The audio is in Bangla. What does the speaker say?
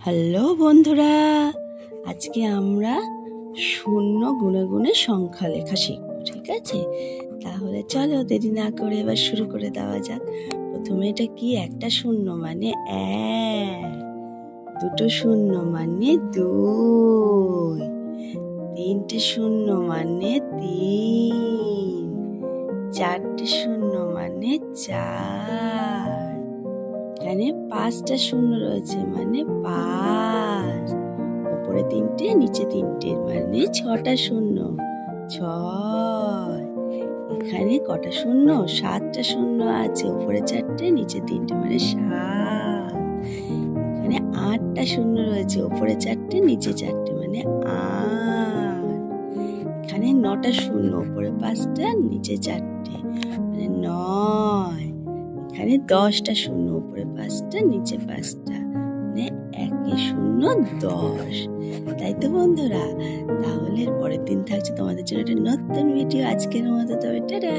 হ্যালো বন্ধুরা, আজকে আমরা শূন্য গুণে গুণে সংখ্যা লেখা শিখব। ঠিক আছে, তাহলে চলো দেরি না করে এবার শুরু করে দেওয়া যাক। প্রথমে এটা কি? একটা শূন্য মানে এক, দুটো শূন্য মানে দুই, তিনটে শূন্য মানে তিন, চারটে শূন্য মানে চার, এখানে পাঁচটা শূন্য রয়েছে মানে পাঁচ, উপরে তিনটে নিচে তিনটে মানে ছটা শূন্য, ছয়। এখানে কটা শূন্য? সাতটা শূন্য আছে, উপরে চারটে নিচে তিনটে মানে সাত। এখানে আটটা শূন্য রয়েছে, উপরে চারটে নিচে চারটে মানে আট। এখানে নটা শূন্য, উপরে পাঁচটা নিচে চারটে মানে নয়। এখানে 10টা শূন্য, উপরে পাঁচটা নিচে পাঁচটা মানে একে শূন্য 10। তাই তো বন্ধুরা, তাহলে পরের দিন থাকছে তোমাদের জন্য একটা নতুন ভিডিও। আজকের মতো তবে টাটা।